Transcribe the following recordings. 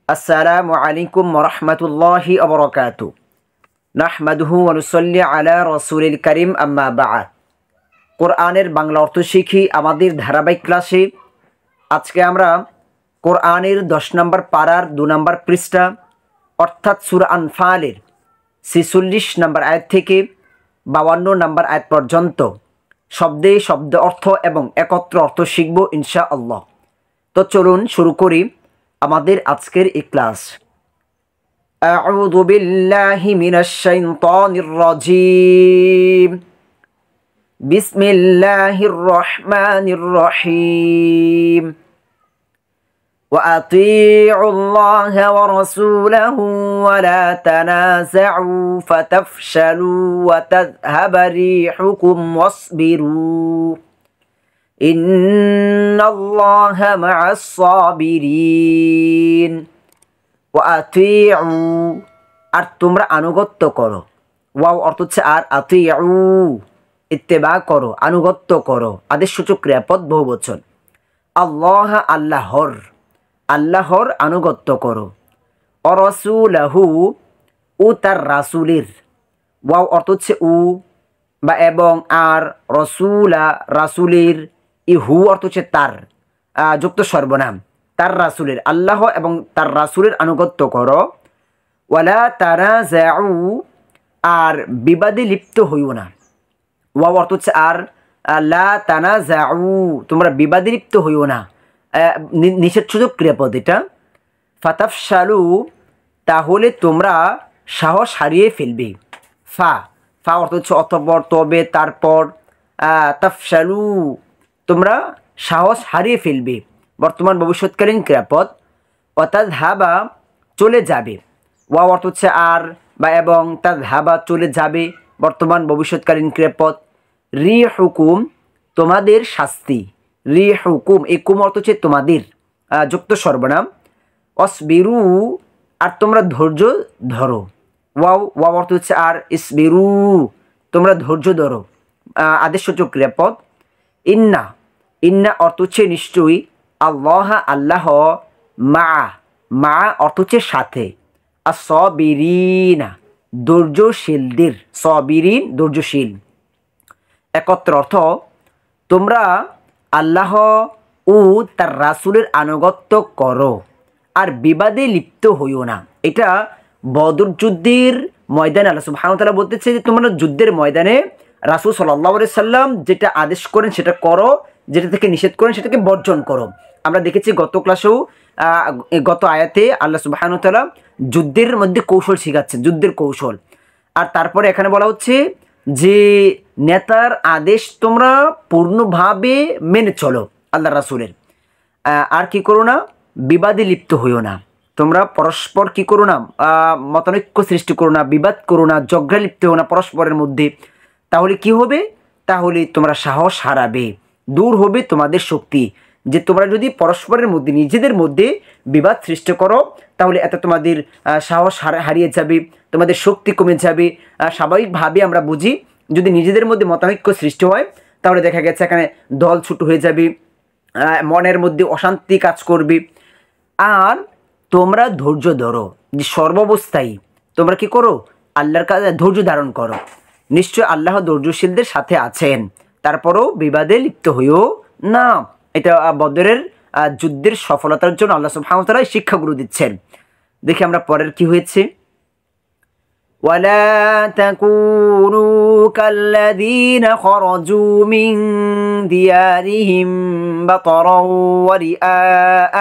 আসসালামু আলাইকুম ওয়া রাহমাতুল্লাহি ওয়া বারাকাতুহু। নাহমাদুহু ওয়া নুসাল্লি আলা রাসূলিল কারীম, আম্মা বা'দ। কোরআনের বাংলা অর্থ শিখি আমাদের ধারাবাহিক ক্লাসে আজকে আমরা কোরআনের 10 নম্বর পারার 2 নম্বর পৃষ্ঠা অর্থাৎ সূরা আনফালের 46 নম্বর আয়াত থেকে 52 নম্বর আয়াত পর্যন্ত শব্দে শব্দ অর্থ এবং একত্র অর্থ শিখব ইনশাআল্লাহ। তো চলুন শুরু করি আমাদের আজকের এই ক্লাস। আউযু বিল্লাহি মিনাশ শাইতানির রাজীম। বিসমিল্লাহির রহমানির রহিম। وأطيعوا الله ورسوله ولا تنازعوا فتفشلوا وتذهب ريحكم واصبروا إن الله مع الصابرين। وأطيعوا আর তোমরা আনুগত্য করো। ওয়াও অর্থ হচ্ছে আর, আতিউ ইত্তেবা করো, আনুগত্য করো, আদেশসূচক ক্রিয়াপদ বহুবচন। আল্লাহ আল্লাহর আনুগত্য করো। অরসুলাহু ও তার রাসুলের। ওয়াও অর্থ হচ্ছে উ বা এবং, আর রসুলা রাসুলের, ইহু অর্থ হচ্ছে তার, যুক্ত সর্বনাম, তার রাসুলের, আল্লাহ এবং তার রাসুলের আনুগত্য করো। ওয়ালা তানাজাউ আর বিবাদে লিপ্ত হইও না। ওয়াও অর্থ হচ্ছে আর, লা তানাজাউ তোমরা বিবাদে লিপ্ত হইও না, নিষেধসূচক ক্রিয়াপদ এটা। ফাতাফশালু তাহলে তোমরা সাহস হারিয়ে ফেলবে। ফা অর্থ হচ্ছে অতঃপর, তবে, তারপর। তাফশালু তোমরা সাহস হারিয়ে ফেলবে, বর্তমান ভবিষ্যৎকালীন ক্রিয়াপদ। ওয়াতাযহাবা চলে যাবে। ওয়াও অর্থ হচ্ছে আর বা এবং, তাযহাবা চলে যাবে, বর্তমান ভবিষ্যৎকালীন ক্রিয়াপদ। রিহুকুম তোমাদের শাস্তি। রিহুকুম এই কুম অর্থ হচ্ছে তোমাদের, যুক্ত সর্বনাম। অসবিরু আর তোমরা ধৈর্য ধরো। ওয়াও অর্থ হচ্ছে আর, ইসবিরু তোমরা ধৈর্য ধরো, আদেশসূচক ক্রিয়াপদ। ইন্না অর্থ হচ্ছে নিশ্চয়ই। আল্লাহ মা অর্থ হচ্ছে সাথে। আসবিরিনা ধৈর্যশীলদের, সবিরিন ধৈর্যশীল। একত্র অর্থ তোমরা আল্লাহ ও তার রাসুলের আনুগত্য করো আর বিবাদে লিপ্ত হইও না। এটা বদর যুদ্ধের ময়দানে আল্লাহ সুবহানাহু ওয়া তাআলা বলতেছে যে তোমরা যুদ্ধের ময়দানে রাসূল সাল্লাল্লাহু আলাইহি সাল্লাম যেটা আদেশ করেন সেটা করো, যেটা থেকে নিষেধ করেন সেটাকে বর্জন করো। আমরা দেখেছি গত ক্লাসেও, গত আয়াতে আল্লাহ সুবহানাহু ওয়া তাআলা যুদ্ধের মধ্যে কৌশল শেখাচ্ছে, যুদ্ধের কৌশল। আর তারপরে এখানে বলা হচ্ছে যে নেতার আদেশ তোমরা পূর্ণভাবে মেনে চলো আল্লাহ রাসূলের। আর কি করো না, বিবাদে লিপ্ত হইও না। তোমরা পরস্পর কি করো না, মতানৈক্য সৃষ্টি করো না, বিবাদ করো না, ঝগড়া লিপ্ত হও না পরস্পরের মধ্যে। তাহলে কি হবে, তাহলে তোমরা সাহস হারাবে, দূর হবে তোমাদের শক্তি। যে তোমরা যদি পরস্পরের মধ্যে নিজেদের মধ্যে বিবাদ সৃষ্টি করো তাহলে এত তোমাদের সাহস হারিয়ে যাবে, তোমাদের শক্তি কমে যাবে। স্বাভাবিকভাবে আমরা বুঝি যদি নিজেদের মধ্যে মতানৈক্য সৃষ্টি হয় তাহলে দেখা গেছে এখানে দল ছুট হয়ে যাবে, মনের মধ্যে অশান্তি কাজ করবে। আর তোমরা ধৈর্য ধরো, যে সর্বাবস্থায় তোমরা কি করো, আল্লাহর কাছে ধৈর্য ধারণ করো। নিশ্চয় আল্লাহ ধৈর্যশীলদের সাথে আছেন। তারপরেও বিবাদে লিপ্ত হইও না। এটা বদরের যুদ্ধের সফলতার জন্য আল্লাহ সুবহানাহু ওয়া তাআলা শিক্ষাগুলো দিচ্ছেন। দেখি আমরা পরের কি হয়েছে। ولا تكونوا كالذين خرجوا من ديارهم بطرا ورئاء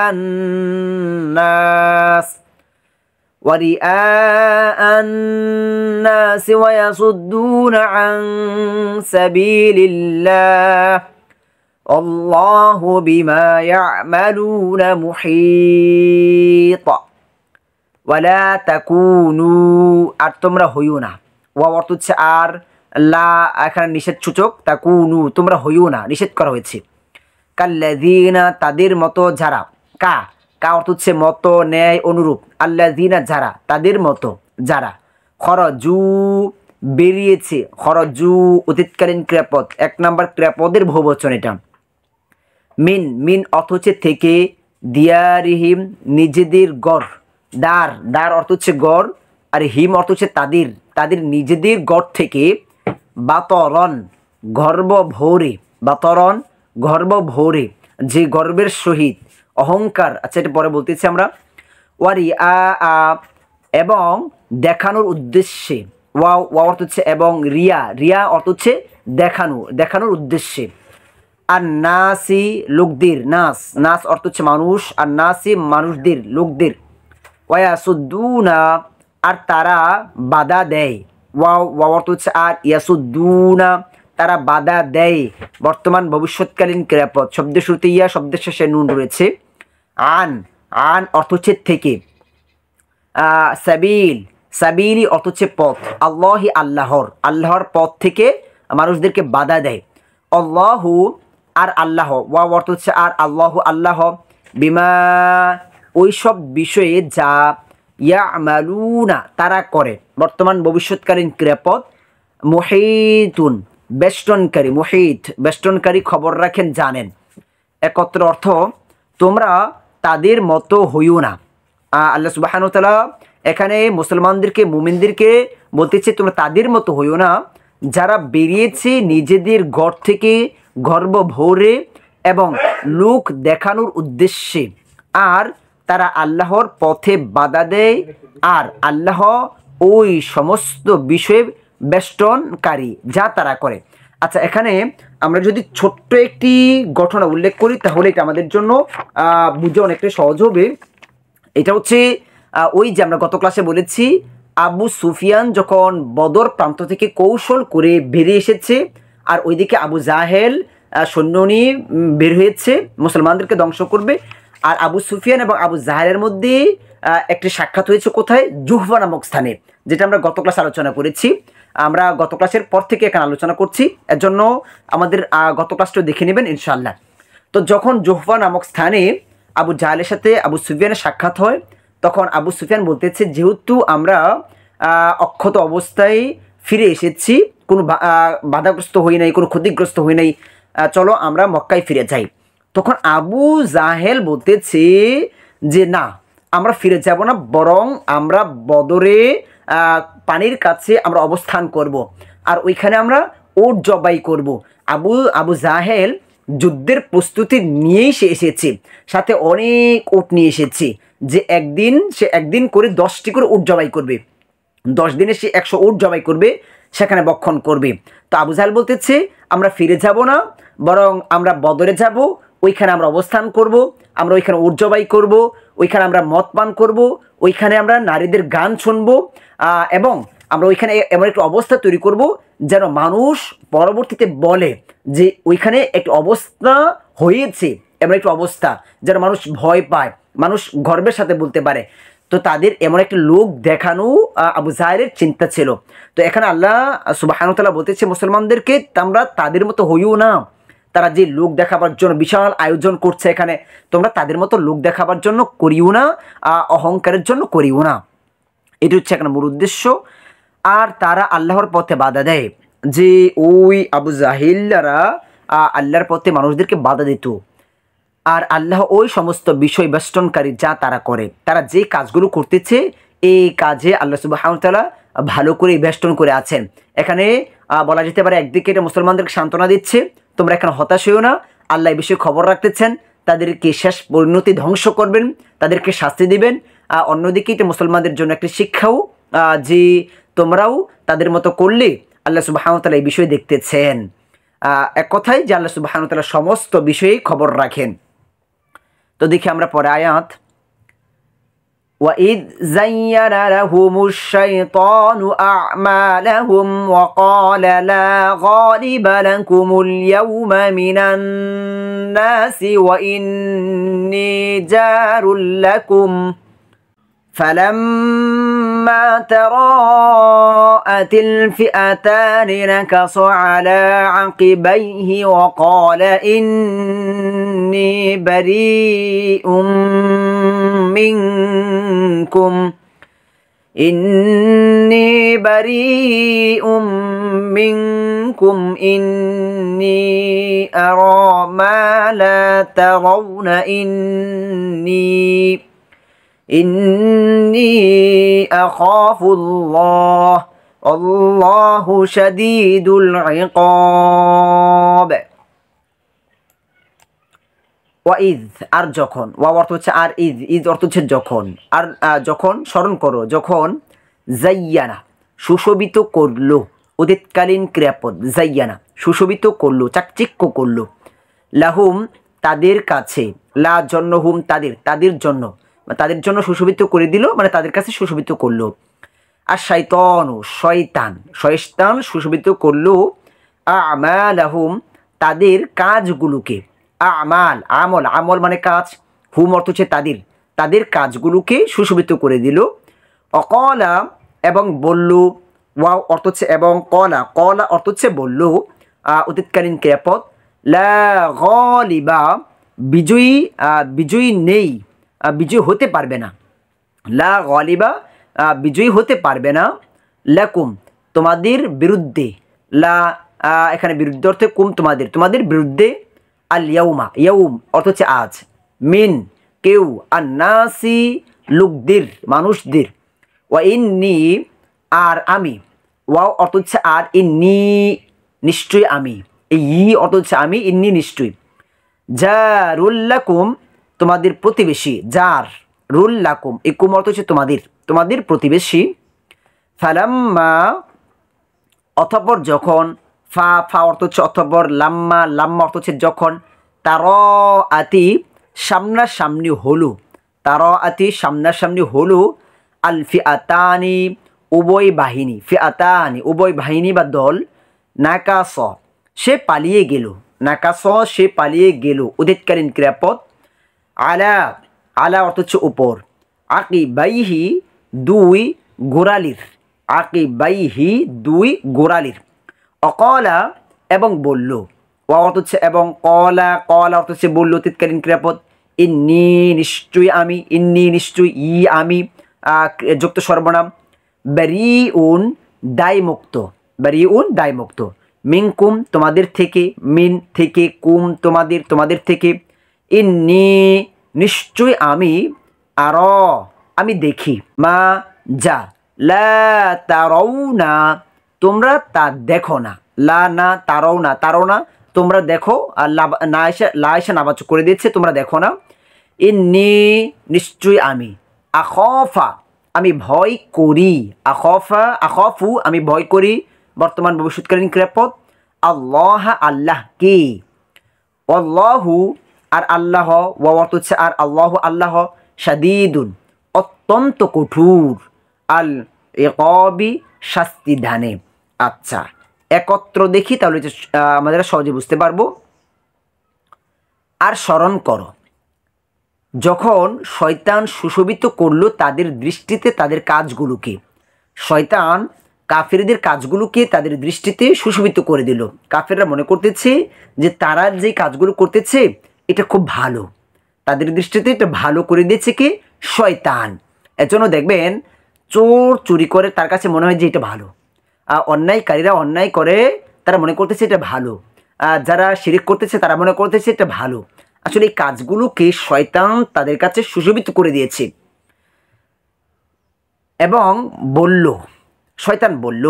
الناس ويصدون عن سبيل الله والله بما يعملون محيط। ওয়ালা তাকুনু আর তোমরা হইও না। ওয়া অর্থ হচ্ছে আর, লা এখানে নিষেধ সূচক, তাকুনু তোমরা হইও না, নিষেধ করা হয়েছে। কাল্লাযীনা তাদের মতো যারা, কা অর্থ হচ্ছে মতো, ন্যায়, অনুরূপ। আল্লাযীনা যারা, তাদের মতো যারা। খরজু বেরিয়েছে, খরজু অতীতকালীন ক্রিয়াপদ, 1 নম্বর ক্রিয়াপদের বহুবচন এটা। মিন অর্থ হচ্ছে থেকে, দিয়ারিহিম নিজেদের গড়, দার, দার অর্থ হচ্ছে গড়, আর হিম অর্থ হচ্ছে তাদের, তাদের নিজেদের গড় থেকে বাতরন গর্ব ভরে, বাতরন গর্ব ভরে, যে গর্বের সহিত অহংকার, আচ্ছা এটা পরে বলতেছি আমরা, ওয়ারি আ এবং দেখানোর উদ্দেশ্যে, ওয়াও ওয়া অর্থ হচ্ছে এবং, রিয়া, রিয়া অর্থ হচ্ছে দেখানো, দেখানোর উদ্দেশ্যে, আর নাসি লোকদের, নাস, নাস অর্থ হচ্ছে মানুষ, আর নাসি মানুষদের, লোকদের, ওয়াসুদ্দুনা আর তারা বাধা দেয়, ওয়াও ওয়া অর্থ হচ্ছে আর, ইয়াসুদ্দুনা তারা বাধা দেয়, বর্তমান ভবিষ্যৎকালীন ক্রিয়াপদ, শব্দের শুরুতে ইয়া, শব্দের শেষে নুন রয়েছে, আন, আন অর্থ হচ্ছে থেকে, সাবিল, সাবিলি অর্থ হচ্ছে পথ, আল্লাহি আল্লাহর, আল্লাহর পথ থেকে মানুষদেরকে বাধা দেয়, আল্লাহু আর আল্লাহ, ওয়া অর্থ হচ্ছে আর, আল্লাহু আল্লাহ, বিমা ওই সব বিষয়ে যা, ইয়ামালুনা তারা করে, বর্তমান ভবিষ্যৎকালীন ক্রিয়াপদ, মুহিতুন বেষ্টনকারী, মুহিত বেষ্টনকারী, খবর রাখেন জানেন, একত্র অর্থ তোমরা তাদের মতো হইও না। আল্লাহ সুবহানাহু ওয়া তাআলা এখানে মুসলমানদেরকে, মুমিনদেরকে বলতেছে তোমরা তাদের মতো হইও না যারা বেরিয়েছে নিজেদের ঘর থেকে গর্ব ভরে এবং লোক দেখানোর উদ্দেশ্যে, আর তারা আল্লাহর পথে বাধা দেয়, আর আল্লাহ ওই সমস্ত বিষয়ে বেষ্টনকারী যা তারা করে। আচ্ছা, এখানে আমরা যদি ছোট্ট একটি ঘটনা উল্লেখ করি তাহলে এটা আমাদের জন্য বুঝে অনেকটা সহজ হবে। এটা হচ্ছে ওই যে আমরা গত ক্লাসে বলেছি, আবু সুফিয়ান যখন বদর প্রান্ত থেকে কৌশল করে বেরিয়ে এসেছে, আর ওইদিকে আবু জাহেল সৈন্য নিয়ে বের হয়েছে মুসলমানদেরকে ধ্বংস করবে, আর আবু সুফিয়ান এবং আবু জাহেলের মধ্যে একটি সাক্ষাৎ হয়েছে কোথায়, জুহফা নামক স্থানে, যেটা আমরা গত ক্লাসে আলোচনা করেছি। আমরা গত ক্লাসের পর থেকে এখানে আলোচনা করছি, এর জন্য আমাদের গত ক্লাসটা দেখে নেবেন ইনশাআল্লাহ। তো যখন জুহফা নামক স্থানে আবু জাহেলের সাথে আবু সুফিয়ানের সাক্ষাৎ হয়, তখন আবু সুফিয়ান বলতেছে যেহেতু আমরা অক্ষত অবস্থায় ফিরে এসেছি, কোনো বাধাগ্রস্ত হই নাই, কোনো ক্ষতিগ্রস্ত হই নাই, চলো আমরা মক্কায় ফিরে যাই। তখন আবু জাহেল বলতেছে যে না, আমরা ফিরে যাব না, বরং আমরা বদরে পানির কাছে আমরা অবস্থান করব, আর ওইখানে আমরা উট জবাই করব। আবু জাহেল যুদ্ধের প্রস্তুতি নিয়েই সে এসেছে, সাথে অনেক উট নিয়ে এসেছে, যে সে একদিন করে 10টি করে উট জবাই করবে, 10 দিনে সে 100 উট জবাই করবে, সেখানে বক্ষণ করবে। তো আবু জাহেল বলতেছে আমরা ফিরে যাব না, বরং আমরা বদরে যাব, ওইখানে আমরা অবস্থান করব, আমরা ওইখানে উট জবাই করব, ওইখানে আমরা মদ পান করব, ওইখানে আমরা নারীদের গান শুনব, এবং আমরা ওইখানে এমন একটা অবস্থা তৈরি করব যেন মানুষ পরবর্তীতে বলে যে ওইখানে একটি অবস্থা হয়েছে, এমন একটি অবস্থা যেন মানুষ ভয় পায়, মানুষ গর্বের সাথে বলতে পারে। তো তাদের এমন একটা লোক দেখানো আবু জাহেলের চিন্তা ছিল। তো এখানে আল্লাহ সুবহানাহু ওয়া তাআলা বলতেছে মুসলমানদেরকে তোমরা তাদের মতো হইও না, তারা যে লোক দেখাবার জন্য বিশাল আয়োজন করছে এখানে, তোমরা তাদের মতো লোক দেখাবার জন্য করিও না, অহংকারের জন্য করিও না। এটি হচ্ছে এখানে মূল উদ্দেশ্য। আর তারা আল্লাহর পথে বাধা দেয়, যে ওই আবু জাহিলরা আল্লাহর পথে মানুষদেরকে বাধা দিত, আর আল্লাহ ওই সমস্ত বিষয় বেষ্টনকারী যা তারা করে, তারা যে কাজগুলো করতেছে এই কাজে আল্লাহ সুবহানাহু ওয়া তাআলা ভালো করে বেষ্টন করে আছেন। এখানে বলা যেতে পারে একদিকে এটা মুসলমানদেরকে সান্ত্বনা দিচ্ছে, তোমরা এখানে হতাশ হইও না, আল্লাহ এই বিষয়ে খবর রাখতেছেন, তাদেরকে শেষ পরিণতি ধ্বংস করবেন, তাদেরকে শাস্তি দিবেন। অন্যদিকে এটা মুসলমানদের জন্য একটি শিক্ষাও, যে তোমরাও তাদের মতো করলে আল্লাহ সুবহানাহু ওয়া তাআলা এই বিষয় দেখতেছেন। এক কথায় যে আল্লাহ সুবহানাহু ওয়া তাআলা সমস্ত বিষয়ে খবর রাখেন। তো দেখি আমরা পরে আয়াত, وَإِذْ زَيَّنَ لَهُمُ الشَّيْطَانُ أَعْمَالَهُمْ وَقَالَ لَا غَالِبَ لَكُمُ الْيَوْمَ مِنَ النَّاسِ وَإِنِّي جَارٌ لَكُمْ فَلَمَّا تَرَاءَتِ الْفِئَتَانِ نَكَصَ عَلَى عَقِبَيْهِ وَقَالَ إِنِّي بَرِيءٌ منكم إني أرى ما لا ترون ইন্নী আখাফুল্লাহ আল্লাহু শাদীদুল ইকাব। ওয়াইদ আর যখন, ওয়া অর্থ হচ্ছে আর, ঈদ ঈদ অর্থ হচ্ছে যখন, আর যখন স্মরণ করো, যখন জাইয়ানা সুশোভিত করলো, অতীতকালীন ক্রিয়াপদ জাইয়ানা সুশোভিত করলো, চাকচিক্য করলো, লাহুম তাদের কাছে, লা জন্য হুম তাদের, তাদের জন্য সুশোভিত করে দিল, মানে তাদের কাছে সুশোভিত করলো। আর শাইতানু শয়তান সুশোভিত করলো আমালাহুম তাদের কাজগুলোকে, আমল মানে কাজ, হুম অর্থ হচ্ছে তাদের কাজগুলোকে সুশোভিত করে দিল। অকলা এবং বলল, ওয়াও অর্থ হচ্ছে এবং, কলা অর্থ হচ্ছে বলল, অতীতকালীন ক্রিয়াপদ। লা গালিবা বিজয়ী নেই, বিজয়ী হতে পারবে না, লা গালিবা বিজয়ী হতে পারবে না, লাকুম তোমাদের বিরুদ্ধে, লা এখানে বিরুদ্ধে অর্থে কুম তোমাদের বিরুদ্ধে, আল ইয়াউম অর্থ হচ্ছে আজ, মিন কেউ, আন্নাসি লোকদের মানুষদের, ওয়া ইন্নী আর আমি, ওয়াও অর্থ হচ্ছে আর, ইন্নী নিশ্চয়ই আমি, এই অর্থ হচ্ছে আমি, ইন্নী নিশ্চয়ই, জারুল্লাকুম তোমাদের প্রতিবেশী, জার রুল্লাকুম এই কুম অর্থ হচ্ছে তোমাদের প্রতিবেশী। ফালাম্মা অতঃপর যখন, ফা অর্থ হচ্ছে অতঃপর, লাম্মা অর্থ হচ্ছে যখন, তারাআতি সামনাসামনি হলো, আল ফিআতানি উভয় বাহিনী বা দল, নাকাস সে পালিয়ে গেল, অতীতকালীন ক্রিয়াপদ। আলা অর্থ হচ্ছে উপর, আকিবাইহি দুই গোড়ালির, অকলা এবং বলল, ওয়া অর্থ হচ্ছে এবং, কলা অর্থ হচ্ছে বলল, অতীতকালীন ক্রিয়াপদ। ইন্নী নিশ্চয়ই আমি, যুক্ত সর্বনাম। বারিউন দায়মুক্ত, মিনকুম তোমাদের থেকে, মিন থেকে, কুম তোমাদের থেকে, ইন্নী নিশ্চয় আমি দেখি, মা যা, লা তারাউনা তোমরা তা দেখো না, লা না তারাউনা তোমরা দেখো, আর লা এসে নাবাচক করে দিচ্ছে, তোমরা দেখো না। ইন্নী নিশ্চয় আমি, আখাফা আমি ভয় করি, আখাফু আমি ভয় করি, বর্তমান ভবিষ্যৎকালীন ক্রিয়াপদ। আল্লাহকে, আল্লাহু আর আল্লাহ, ওয়া অর্থ হচ্ছে আর, আল্লাহ শাদীদুন অত্যন্ত কঠোর, আল ইকাবি শাস্তি দানে। আচ্ছা, একত্র দেখি তাহলে আমাদের সহজে বুঝতে পারবো। আর স্মরণ করো যখন শয়তান সুশোভিত করলো তাদের দৃষ্টিতে তাদের কাজগুলোকে, শয়তান কাফেরদের কাজগুলোকে তাদের দৃষ্টিতে সুশোভিত করে দিল। কাফেররা মনে করতেছে যে তারা যে কাজগুলো করতেছে এটা খুব ভালো, তাদের দৃষ্টিতে এটা ভালো করে দিয়েছে কি শয়তান। এজন্য দেখবেন চোর চুরি করে, তার কাছে মনে হয় যে এটা ভালো, অন্যায়কারীরা অন্যায় করে, তারা মনে করতেছে এটা ভালো, যারা শিরক করতেছে তারা মনে করতেছে এটা ভালো। আসলে এই কাজগুলোকে শয়তান তাদের কাছে সুশোভিত করে দিয়েছে। এবং শয়তান বলল,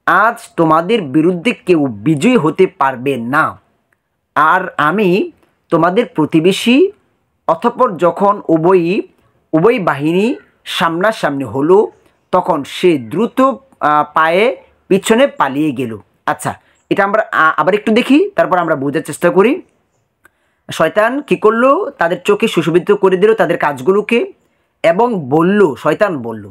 আজ তোমাদের বিরুদ্ধে কেউ বিজয়ী হতে পারবে না, আর আমি তোমাদের প্রতিবেশী। অতঃপর যখন উভয় বাহিনী সামনাসামনি হলো, তখন সে দ্রুত পায়ে পিছনে পালিয়ে গেল। আচ্ছা, এটা আমরা আবার একটু দেখি, তারপর আমরা বোঝার চেষ্টা করি। শয়তান কি করলো? তাদের চোখে সুশোভিত করে দিল তাদের কাজগুলোকে, এবং শয়তান বলল,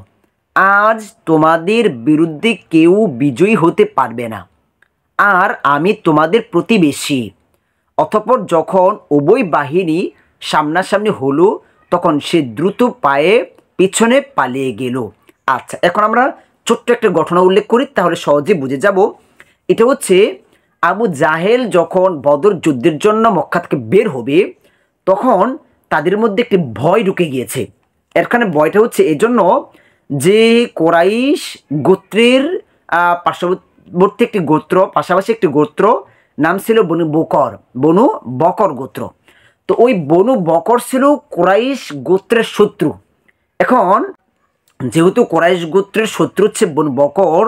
আজ তোমাদের বিরুদ্ধে কেউ বিজয়ী হতে পারবে না, আর আমি তোমাদের প্রতিবেশী। অতঃপর যখন উভয় বাহিনী সামনাসামনি হলো, তখন সে দ্রুত পায়ে পিছনে পালিয়ে গেল। আচ্ছা, এখন আমরা ছোট্ট একটা ঘটনা উল্লেখ করি, তাহলে সহজে বুঝে যাব। এটা হচ্ছে আবু জাহেল যখন বদর যুদ্ধের জন্য মক্কা থেকে বের হবে, তখন তাদের মধ্যে একটি ভয় ঢুকে গিয়েছে। এখানে ভয়টা হচ্ছে এজন্য যে কোরাইশ গোত্রের পার্শ্ববর্তী একটি গোত্র, পাশাপাশি একটি গোত্র নাম ছিল বনু বকর গোত্র। তো ওই বনু বকর ছিল কোরাইশ গোত্রের শত্রু, এখন যেহেতু কোরাইশ গোত্রের শত্রু হচ্ছে বনু বকর,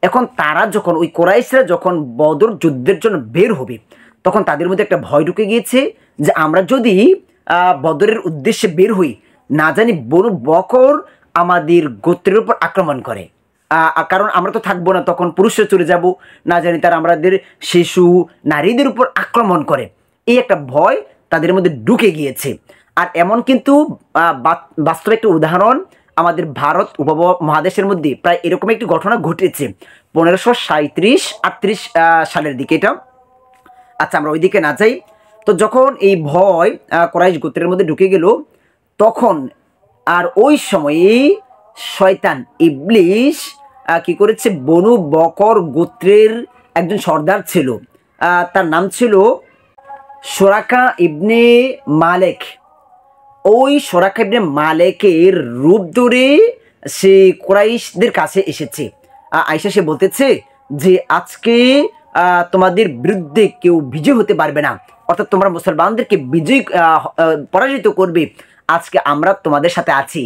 এখন তারা যখন ওই কোরাইশরা যখন বদর যুদ্ধের জন্য বের হবে, তখন তাদের মধ্যে একটা ভয় ঢুকে গিয়েছে যে আমরা যদি বদরের উদ্দেশ্যে বের হই, না জানি বনু বকর আমাদের গোত্রের উপর আক্রমণ করে। কারণ আমরা তো থাকবো না, তখন পুরুষরা চলে যাব, না জানি তারা আমাদের শিশু নারীদের উপর আক্রমণ করে। এই একটা ভয় তাদের মধ্যে ঢুকে গিয়েছে। আর এমন কিন্তু বাস্তব একটা উদাহরণ আমাদের ভারত উপমহাদেশের মধ্যে প্রায় এরকম একটি ঘটনা ঘটেছে 1537-38 সালের দিকে এটা। আচ্ছা, আমরা ওই দিকে না যাই। তো যখন এই ভয় কোরাইশ গোত্রের মধ্যে ঢুকে গেল, তখন আর ওই সময়ে শয়তান ইবলিশ কি করেছে, বনু বকর গোত্রের একজন সর্দার ছিল, তার নাম ছিল সুরাকা ইবনে মালেক। ওই সুরাকা ইবনে মালেকের রূপ ধরে সে কুরাইশদের কাছে এসেছে। আয়েশা সে বলতেছে যে আজকে তোমাদের বিরুদ্ধে কেউ বিজয় হতে পারবে না, অর্থাৎ তোমরা মুসলমানদেরকে বিজয় পরাজিত করবে, আজকে আমরা তোমাদের সাথে আছি।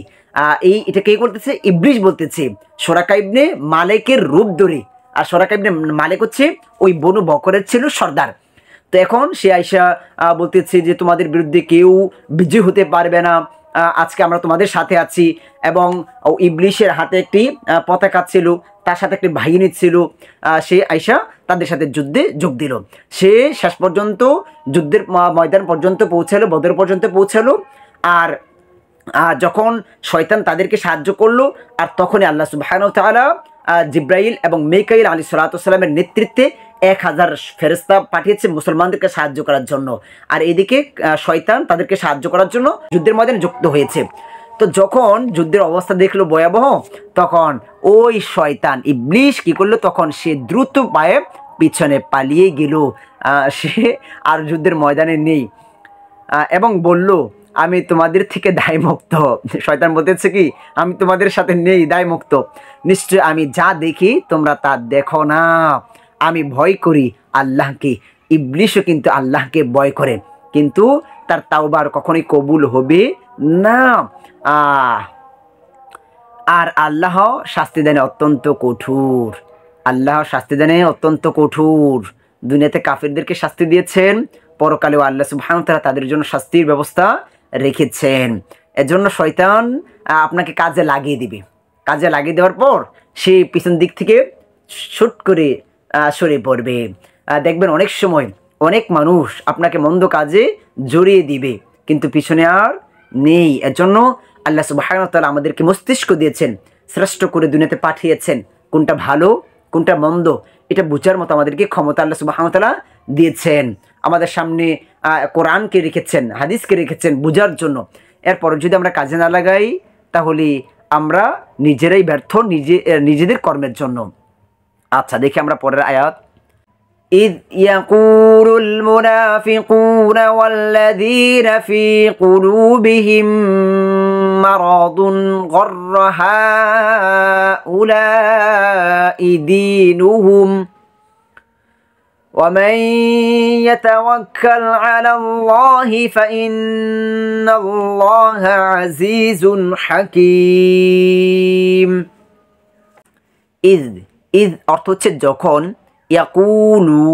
এটা কে করতেছে? ইবলিশ বলতেছে সুরাকা ইবনে মালেকের রূপ ধরে। আর সুরাকা ইবনে মালেক হচ্ছে ওই বনু বকরের ছিল সর্দার। তো এখন সে আয়েশা বলতেছে যে তোমাদের বিরুদ্ধে কেউ বিজয় হতে পারবে না, আজকে আমরা তোমাদের সাথে আছি। এবং ইবলিশের হাতে একটি পতাকা ছিল, তার সাথে একটি বাহিনী ছিল। সে আয়েশা তাদের সাথে যুদ্ধে যোগ দিল। সে শেষ পর্যন্ত যুদ্ধের ময়দান পর্যন্ত পৌঁছালো, বদর পর্যন্ত পৌঁছালো। আর যখন শয়তান তাদেরকে সাহায্য করলো, আর তখনই আল্লাহ সুবহানাহু ওয়া তাআলা জিব্রাইল এবং মিকাইল আলাইহিস সালাতু ওয়াস সালামের নেতৃত্বে 1000 ফেরেশতা পাঠিয়েছে মুসলমানদেরকে সাহায্য করার জন্য। আর এদিকে শয়তান তাদেরকে সাহায্য করার জন্য যুদ্ধের ময়দানে যুক্ত হয়েছে। তো যখন যুদ্ধের অবস্থা দেখলো ভয়াবহ, তখন ওই শয়তান ইবলিশ কি করলো, তখন সে দ্রুত পায়ে পিছনে পালিয়ে গেল, সে আর যুদ্ধের ময়দানে নেই এবং বলল আমি তোমাদের থেকে দায়মুক্ত। শয়তান বলতেছে কি, আমি তোমাদের সাথে নেই, দায়মুক্ত। নিশ্চয় আমি যা দেখি তোমরা তা দেখো না, আমি ভয় করি আল্লাহকে। ইবলিশও কিন্তু আল্লাহকে ভয় করে, কিন্তু তার তাওবার কখনোই কবুল হবে না। আর আল্লাহ শাস্তি দানে অত্যন্ত কঠোর। আল্লাহ শাস্তি দানে অত্যন্ত কঠোর। দুনিয়াতে কাফিরদেরকে শাস্তি দিয়েছেন, পরকালেও আল্লাহ সুবহানাহু ওয়া তাআলা তাদের জন্য শাস্তির ব্যবস্থা রেখেছেন। এজন্য শয়তান আপনাকে কাজে লাগিয়ে দিবে। কাজে লাগিয়ে দেওয়ার পর সে পিছন দিক থেকে শুট করে সরে পড়বে। দেখবেন অনেক সময় অনেক মানুষ আপনাকে মন্দ কাজে জড়িয়ে দিবে, কিন্তু পিছনে আর নেই। এজন্য আল্লাহ সুবহানাহু ওয়া তাআলা আমাদেরকে মস্তিষ্ক দিয়েছেন, শ্রেষ্ঠ করে দুনিয়াতে পাঠিয়েছেন। কোনটা ভালো কোনটা মন্দ এটা বোঝার মতো আমাদেরকে ক্ষমতা আল্লাহ সুবহানাহু ওয়া তাআলা দিয়েছেন। আমাদের সামনে কোরআনকে রেখেছেন, হাদিসকে রেখেছেন বোঝার জন্য। এরপর যদি আমরা কাজে না লাগাই, তাহলে আমরা নিজেরাই ব্যর্থ নিজেদের কর্মের জন্য। আচ্ছা, দেখি আমরা পরের আয়াত। إذ يقول المنافقون والذين في قلوبهم مرض غر هؤلاء دينهم ومن يتوكل على الله فإن الله عزيز حكيم। إذ অর্থ হচ্ছে যখন, ইয়াকুলু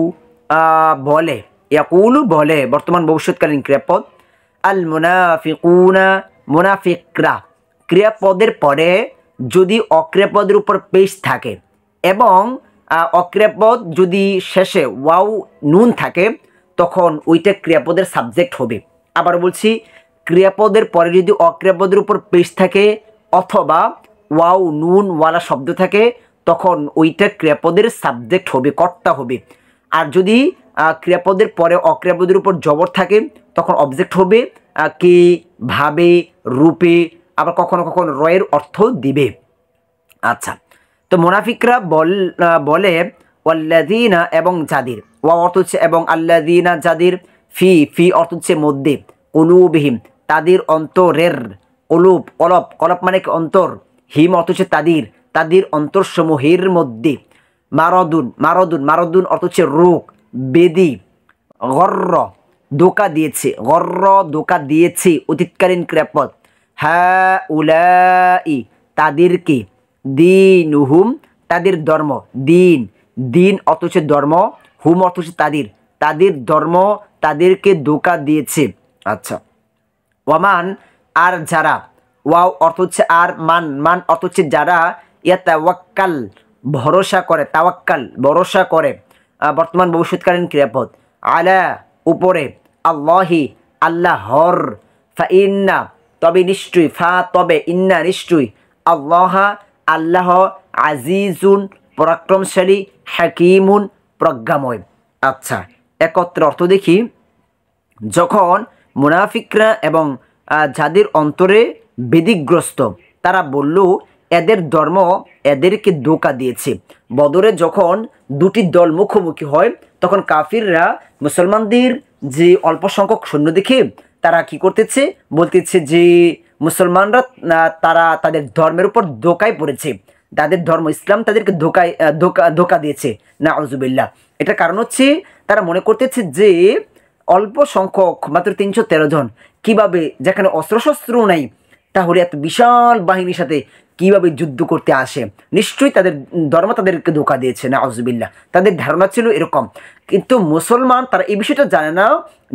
বলে, ইয়াকুলু বলে বর্তমান ভবিষ্যৎকালীন ক্রিয়াপদ। আল মুনাফিকুনা মুনাফিকরা ক্রিয়াপদের পরে যদি অক্রিয়াপদের উপর পেশ থাকে এবং অক্রিয়াপদ যদি শেষে ওয়াও নুন থাকে, তখন ওইটা ক্রিয়াপদের সাবজেক্ট হবে। আবার বলছি, ক্রিয়াপদের পরে যদি অক্রিয়াপদের উপর পেশ থাকে অথবা ওয়াও নুন ওয়ালা শব্দ থাকে, তখন ওইটা ক্রিয়াপদের সাবজেক্ট হবে, কর্তা হবে। আর যদি ক্রিয়াপদের পরে অক্রিয়াপদের উপর জবর থাকে, তখন অবজেক্ট হবে, কে, ভাবে, রূপে, আবার কখনো কখনো রয়ের অর্থ দিবে। আচ্ছা, তো মুনাফিকরা বলে ওয়াল্লাযীনা এবং যাদের, ওয়া অর্থ হচ্ছে এবং, আল্লাযীনা যাদের, ফি অর্থ হচ্ছে মধ্যে, কুলুবিহিম তাদের অন্তরের, কলব মানে অন্তর, হিম অর্থ হচ্ছে তাদের অন্তরসমূহের মধ্যে, মারদুন অর্থ হচ্ছে রোগ, বেদি, গর্র ধোকা দিয়েছে, অতীতকালীন ক্রিয়াপদ, হাউলাই তাদেরকে, দীনুহুম তাদের ধর্ম, দিন দিন অর্থ হচ্ছে ধর্ম, হুম অর্থ হচ্ছে তাদের, তাদের ধর্ম তাদেরকে ধোঁকা দিয়েছে। আচ্ছা, ওয়ামান আর যারা, ওয়াও অর্থ হচ্ছে আর, মান মান অর্থ হচ্ছে যারা, ইয়াতাওয়াক্কাল ভরসা করে, তাওয়াক্কাল ভরসা করে, বর্তমান ভবিষ্যৎকালীন ক্রিয়াপদ, আলা উপরে, আল্লাহি আল্লাহর, ফা ইন্না তবে নিশ্চয়ই, ফা তবে, ইন্না নিশ্চয়ই, আল্লাহ আল্লাহ, আজিজুন পরাক্রমশালী, হাকিমুন প্রজ্ঞাময়। আচ্ছা, একত্র অর্থ দেখি। যখন মুনাফিকরা এবং যাদের অন্তরে বেদিগ্রস্ত তারা বলল এদের ধর্ম এদেরকে ধোঁকা দিয়েছে। বদরে যখন দুটি দল মুখোমুখি হয় তখন কাফিররা মুসলমানদের যে অল্প সংখ্যক সৈন্য দেখে তারা কি করতেছে, বলতেছে যে মুসলমানরা তারা তাদের ধর্মের উপর ধোঁকায় পড়েছে, তাদের ধর্ম ইসলাম তাদেরকে ধোঁকা দিয়েছে, নাউজুবিল্লাহ। এটার কারণ হচ্ছে তারা মনে করতেছে যে অল্প সংখ্যক মাত্র 313 জন কিভাবে, যেখানে অস্ত্রশস্ত্রও নাই, তাহলে এত বিশাল বাহিনীর সাথে কিভাবে যুদ্ধ করতে আসে, নিশ্চয়ই তাদের ধর্ম তাদেরকে ধোঁকা দিয়েছে, নাউজুবিল্লাহ। তাদের ধারণা ছিল এরকম। কিন্তু মুসলমান তারা এই বিষয়টা জানে না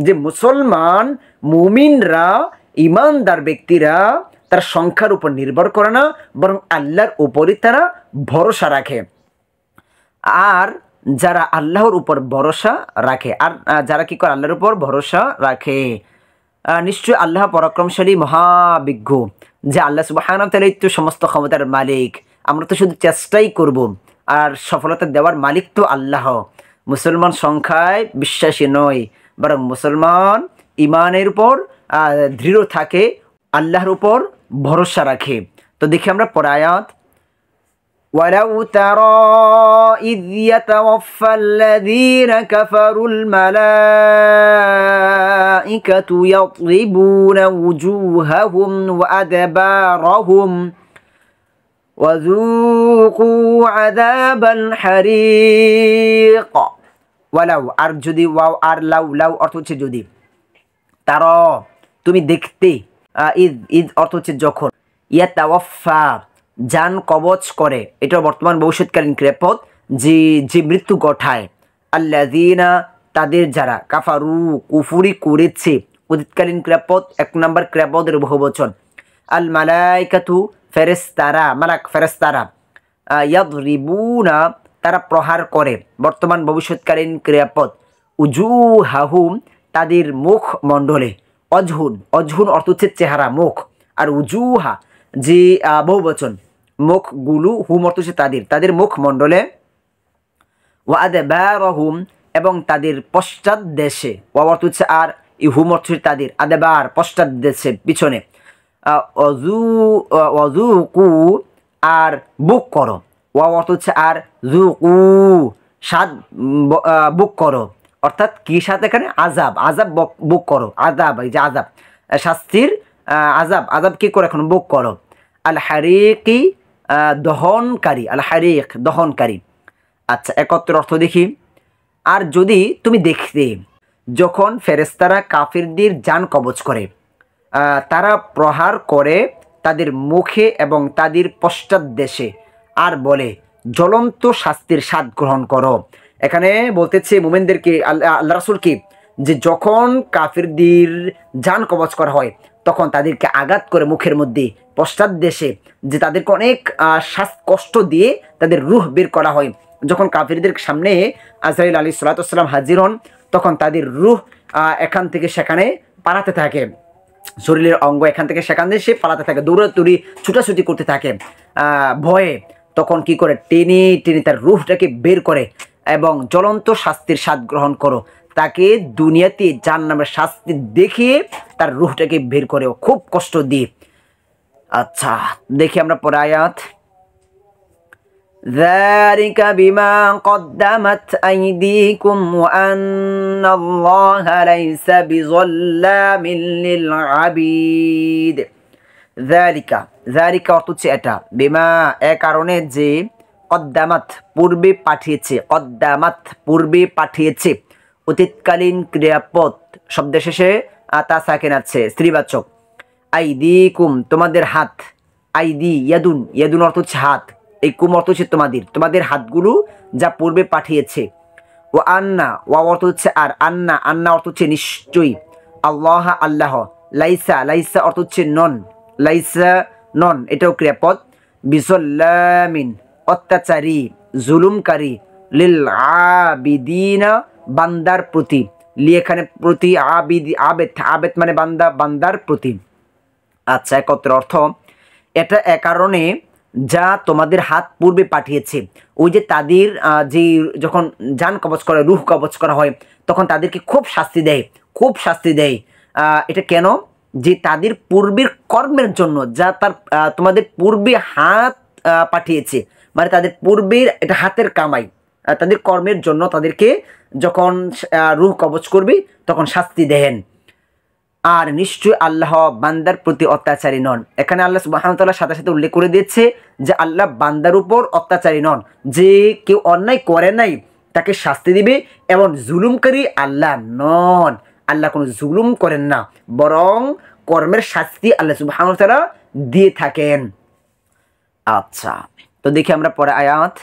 যে মুসলমান মুমিনরা, ইমানদার ব্যক্তিরা তার সংখ্যার উপর নির্ভর করে না, বরং আল্লাহর উপরই তারা ভরসা রাখে। আর যারা আল্লাহর উপর ভরসা রাখে, আর যারা কি করে আল্লাহর উপর ভরসা রাখে, নিশ্চয়ই আল্লাহ পরাক্রমশালী মহাবিজ্ঞ, যে আল্লাহ সুবহানাহু ওয়া তাআলাই তো সমস্ত ক্ষমতার মালিক। আমরা তো শুধু চেষ্টাই করব, আর সফলতা দেওয়ার মালিক তো আল্লাহ। মুসলমান সংখ্যায় বিশ্বাসী নয়, বরং মুসলমান ইমানের উপর দৃঢ় থাকে, আল্লাহর উপর ভরসা রাখে। তো দেখি আমরা পরে আয়াত, ولو ترى إذ يتوفى الذين كفروا الملائكة يضربون وجوههم وأدبارهم وذوقوا عذاب الحريق। ওয়ালাউ আর যদি, ওয়াও আর লাউ, লাউ অর্থ হচ্ছে যদি, তারা তুমি দেখতে, ঈদ অর্থ হচ্ছে যখন, ইয়াতাওয়াফা জান কবচ করে, এটা বর্তমান ভবিষ্যৎকালীন ক্রিয়াপদ, যে যে মৃত্যু ঘটায়, আল্লাযীনা তাদের যারা, কাফারু কুফুরি করেছে, অতীতকালীন ক্রিয়াপদ 1 নম্বর ক্রিয়াপদের বহুবচন, আল মালাইকাতু ফেরেশতারা, মালাক ফেরেশতারা, ইয়াদরিবুনা তারা প্রহার করে, বর্তমান ভবিষ্যৎকালীন ক্রিয়াপদ, উজুহাহুম তাদের মুখ মণ্ডলে, অজহুন অজহুন অর্থ হচ্ছে চেহারা, মুখ, আর উজুহা যে বহুবচন, মুখগুলো, হুম অর্থ হচ্ছে তাদের, তাদের মুখ মণ্ডলে, ওয়াদাবারহুম এবং তাদের পশ্চাৎ দেশে, ওয়া অর্থ হচ্ছে আর, ই হুম অর্থ হচ্ছে তাদের, আদাবার পশ্চাৎ দেশে পিছনে, অজুকু আর বুক করো, ওয়া অর্থ হচ্ছে আর, জুকু স্বাদ বুক করো, অর্থাৎ কি স্বাদ এখানে, আজাব, আজাব বুক করো, আজাব এই যে আজাব শাস্তির, আজাব আজাব কি করে এখন বুক করো, আল হারিকি দহনকারী, আল হারিক দহনকারী। আচ্ছা, একত্র অর্থ দেখি। আর যদি তুমি দেখতে যখন ফেরেশতারা কাফিরদের জান কবজ করে, তারা প্রহার করে তাদের মুখে এবং তাদের পশ্চাৎ দেশে, আর বলে জ্বলন্ত শাস্তির স্বাদ গ্রহণ করো। এখানে বলতেছে মুমিনদেরকে, আল্লাহ রাসূল কি, যে যখন কাফিরদের জান কবজ করা হয় তখন তাদেরকে আঘাত করে মুখের মধ্যে, পশ্চাৎ দেশে, যে তাদেরকে অনেক কষ্ট দিয়ে তাদের রূহ বের করা হয়। যখন কাফিরদের সামনে আজরাইল আলাইহিস সালাতু ওয়াস সালাম হাজির হন, তখন তাদের রূহ এখান থেকে সেখানে পালাতে থাকে, শরীরের অঙ্গ এখান থেকে সেখান দিয়ে সে পালাতে থাকে, দৌড়াদৌড়ি ছুটাছুটি করতে থাকে ভয়ে। তখন কি করে, টেনে টেনে তার রূহটাকে বের করে এবং জ্বলন্ত শাস্তির স্বাদ গ্রহণ করো, তাকে দুনিয়াতে জাহান্নামের শাস্তি দেখিয়ে তার রূহটাকে বের করে, খুব কষ্ট দিয়ে। আচ্ছা, দেখি আমরা পরে আয়াত, ذلك بما قدمت أيديكم وأن الله ليس بظلام للعبيد। ذلك অর্থ হচ্ছে এটা, বিমা এ কারণে যে, কদ্দামাত পূর্বে পাঠিয়েছে, কদ্দামাত পূর্বে পাঠিয়েছে, অতীতকালীন ক্রিয়াপদ শব্দের শেষে তা সাকিন আছে, স্ত্রীবাচক, আইদিকুম তোমাদের হাত, আইদি ইয়াদুন, ইয়াদুন অর্থ হচ্ছে হাত, এই কুম অর্থ হচ্ছে তোমাদের, তোমাদের হাতগুলো যা পূর্বে পাঠিয়েছে। ও আন্না, ওয়া অর্থ হচ্ছে আর, আন্না, আন্না অর্থ হচ্ছে নিশ্চয়ই, আল্লাহ আল্লাহ, লাইসা, লাইসা অর্থ হচ্ছে নন, লাইসা নন, এটাও ক্রিয়াপদ, বিজল্লামিন অত্যাচারী, জুলুমকারী, লিল আবিদিনা বান্দার প্রতি, লি এখানে প্রতি, আবিদ আবেদ, আবেদ মানে বান্দা, বান্দার প্রতি। আচ্ছা, একত্র অর্থ এটা এ কারণে যা তোমাদের হাত পূর্বে পাঠিয়েছে। ওই যে তাদের যে যখন জান কবজ করা, রুহ কবজ করা হয়, তখন তাদেরকে খুব শাস্তি দেয়, খুব শাস্তি দেয়। এটা কেন? যে তাদের পূর্বের কর্মের জন্য, যা তার তোমাদের পূর্বে হাত পাঠিয়েছে, মানে তাদের পূর্বের এটা হাতের কামাই, তাদের কর্মের জন্য তাদেরকে যখন রুহ কবজ করবে তখন শাস্তি দেন। আর নিশ্চয়ই আল্লাহ বান্দার প্রতি অত্যাচারী নন। এখানে আল্লাহ সুবহানাহু ওয়া তাআলা সাথে সাথে উল্লেখ করে দিয়েছে যে আল্লাহ বান্দার উপর অত্যাচারী নন, যে কেউ অন্যায় করে নাই তাকে শাস্তি দিবে, এবং জুলুমকারী আল্লাহ নন, আল্লাহ কোনো জুলুম করেন না, বরং কর্মের শাস্তি আল্লাহ সুবহানাহু ওয়া তাআলা দিয়ে থাকেন। আচ্ছা, তো দেখি আমরা পরে আয়াত।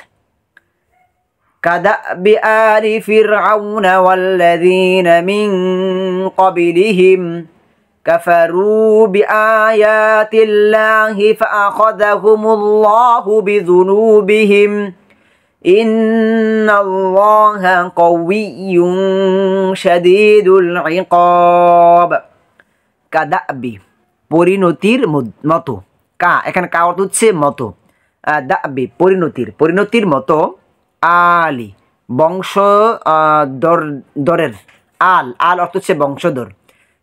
কাদাবি আলি ফিরআউন ওয়াল্লাযীনা মিন ক্বাবলিহিম কাফারু বিআয়াতিল্লাহি ফাআখাযাহুমুল্লাহু বিযুনুবিহিম ইন্নাল্লাহা কাউইয়্যুন শাদীদুল ইকাব। কাদাবি পরিণতির মতো, কা এখানে কা অর্থ হচ্ছে মতো, দাবি পরিণতির, পরিণতির মতো, আলি বংশ দরের, আল, আল অর্থ হচ্ছে বংশধর,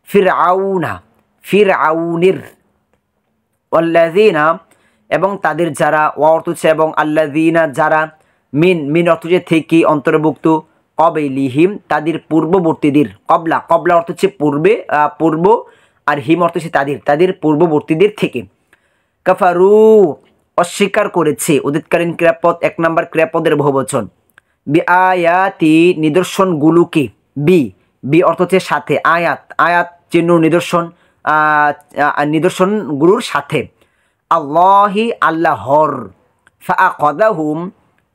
ফিরআউনা ফিরআউনের, আল্লাযীনা এবং তাদের যারা, ওয়া অর্থ হচ্ছে এবং, আল্লাযীনা যারা, মিন, মিন অর্থ হচ্ছে থেকে, অন্তর্ভুক্ত, ক্বাবলিহিম তাদের পূর্ববর্তীদের, কবলা, কবলা অর্থ হচ্ছে পূর্বে, পূর্ব, আর হিম অর্থ হচ্ছে তাদের, তাদের পূর্ববর্তীদের থেকে। কাফারু অস্বীকার করেছে, উদিতকালীন ক্রিয়াপদ, এক নম্বর ক্রিয়াপদের বহুবচন, বিআয়াতি নিদর্শনগুলোকে, বি, বি অর্থ হচ্ছে সাথে, আয়াত, আয়াত চিহ্ন নিদর্শন, নিদর্শনগুলোর সাথে, আল্লাহি আল্লাহর, ফাআখাযাহুম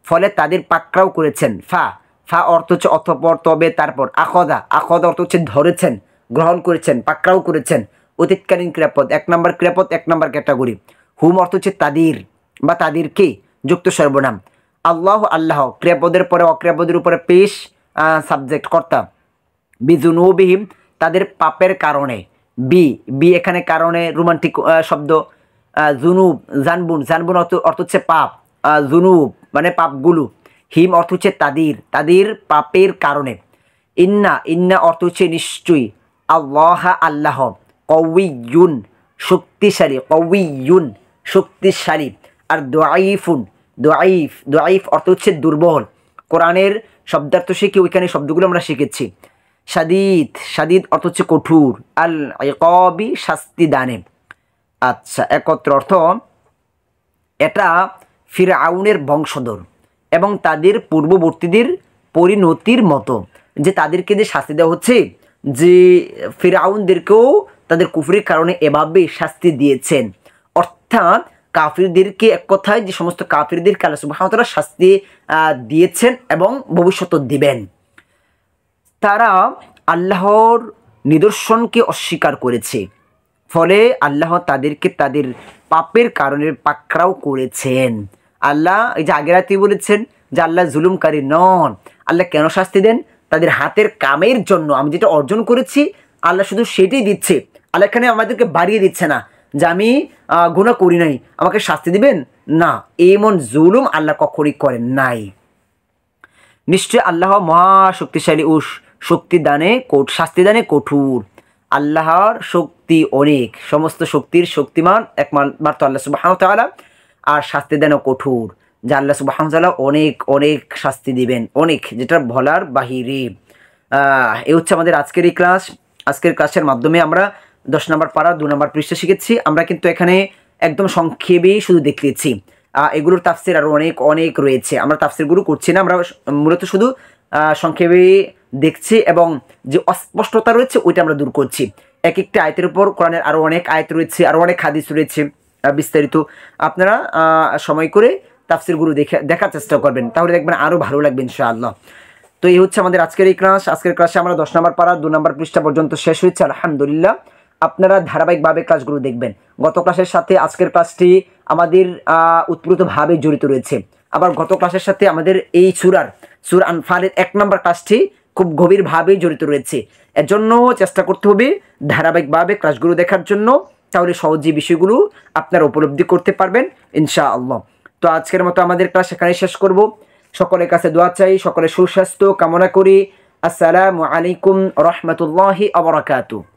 ফলে তাদের পাকড়াও করেছেন, ফা, ফা অর্থ হচ্ছে অতঃপর, তবে, তারপর, আখাযা, আখাযা অর্থ হচ্ছে ধরেছেন, গ্রহণ করেছেন, পাকড়াও করেছেন, অতীতকালীন ক্রিয়াপদ, এক নম্বর ক্রিয়াপদ, এক নম্বর ক্যাটাগরি, হুম অর্থ হচ্ছে তাদের বা তাদেরকে, যুক্ত সর্বনাম, আল্লাহ আল্লাহ ক্রিয়াপদের পরে অক্রিয়াপদের উপরে পেশ সাবজেক্ট কর্তা, বিযুনুবিহিম তাদের পাপের কারণে, বি, বি এখানে কারণে রোমান্টিক শব্দ, জুনুব, জানবুন, জানবুন অর্থ হচ্ছে পাপ, জুনুব মানে পাপগুলো, হিম অর্থ হচ্ছে তাদের, তাদের পাপের কারণে, ইন্না, ইন্না অর্থ হচ্ছে নিশ্চয়ই, আল্লাহ আল্লাহ, কাউইয়্যুন শক্তিশালী, কাউইয়্যুন শক্তিশালী, আর দাঈফুন, দাঈফ, দাঈফ অর্থ হচ্ছে দুর্বল। কোরআনের শব্দার্থ শিখে ওইখানে শব্দগুলো আমরা শিখেছি। শাদীদ, শাদীদ অর্থ হচ্ছে কঠোর, আল ইকাবি শাস্তি দানে। আচ্ছা, একত্র অর্থ এটা ফিরআউনের বংশধর এবং তাদের পূর্ববর্তীদের পরিণতির মতো, যে তাদেরকে যে শাস্তি দেওয়া হচ্ছে, যে ফিরআউনদেরকেও তাদের কুফরির কারণে এভাবে শাস্তি দিয়েছেন, অর্থাৎ কাফিরদেরকে, এক কথায় যে সমস্ত কাফিরদেরকে আল্লাহ সুবহানাহু ওয়া তাআলা শাস্তি দিয়েছেন এবং ভবিষ্যতে দিবেন। তারা আল্লাহর নিদর্শনকে অস্বীকার করেছে, ফলে আল্লাহ তাদেরকে তাদের পাপের কারণে পাকড়াও করেছেন। আল্লাহ এই যে আগের রাতে বলেছেন যে আল্লাহ জুলুমকারী নন। আল্লাহ কেন শাস্তি দেন? তাদের হাতের কামের জন্য। আমি যেটা অর্জন করেছি আল্লাহ শুধু সেটাই দিচ্ছে। আল্লাহ এখানে আমাদেরকে বাড়িয়ে দিচ্ছে না যে আমি গুনাহ করি নাই আমাকে শাস্তি দিবেন, না, এমন জুলুম আল্লাহ কখনই করেন নাই। নিশ্চয় আল্লাহ মহাশক্তিশালী ও শক্তি দানে, শাস্তি দানে কঠোর। আল্লাহর শক্তি অনেক, সমস্ত শক্তির শক্তিমান একমাত্র আল্লাহ সুবহানাহু ওয়া তাআলা, আর শাস্তি দানও কঠোর, যে আল্লাহ সুবহানাহু ওয়া তাআলা অনেক অনেক শাস্তি দিবেন, অনেক, যেটা বলার বাহিরে। এই হচ্ছে আমাদের আজকের এই ক্লাস। আজকের ক্লাসের মাধ্যমে আমরা 10 নম্বর পারা 2 নম্বর পৃষ্ঠা শিখেছি। আমরা কিন্তু এখানে একদম সংক্ষেপেই শুধু দেখেছি, এগুলোর তাফসির আরও অনেক অনেক রয়েছে। আমরা তাফসিরগুলো করছি না, আমরা মূলত শুধু সংক্ষেপে দেখছি এবং যে অস্পষ্টতা রয়েছে ওইটা আমরা দূর করছি। এক একটা আয়াতের উপর কোরআনের আরও অনেক আয়াত রয়েছে, আরও অনেক হাদিস রয়েছে বিস্তারিত। আপনারা সময় করে তাফসিরগুলো দেখার চেষ্টা করবেন, তাহলে দেখবেন আরও ভালো লাগবে ইনশাআল্লাহ। তো এই হচ্ছে আমাদের আজকের এই ক্লাস। আজকের ক্লাসে আমরা 10 নম্বর পারা 2 নম্বর পৃষ্ঠা পর্যন্ত শেষ হয়েছে আলহামদুলিল্লাহ। আপনারা ধারাবাহিকভাবে ক্লাসগুলো দেখবেন। গত ক্লাসের সাথে আজকের ক্লাসটি আমাদের উৎপ্রুতভাবে জড়িত রয়েছে। আবার গত ক্লাসের সাথে আমাদের এই সূরা আনফালের 1 নম্বর ক্লাসটি খুব গভীরভাবে জড়িত রয়েছে। এর জন্য চেষ্টা করতে হবে ধারাবাহিকভাবে ক্লাসগুলো দেখার জন্য, তাহলে সহজে বিষয়গুলো আপনারা উপলব্ধি করতে পারবেন ইনশাআল্লাহ। তো আজকের মতো আমাদের ক্লাস এখানে শেষ করব। সকলের কাছে দোয়া চাই, সকলের সুস্বাস্থ্য কামনা করি। আসসালামু আলাইকুম রহমতুল্লাহি ওয়া বারাকাতুহু।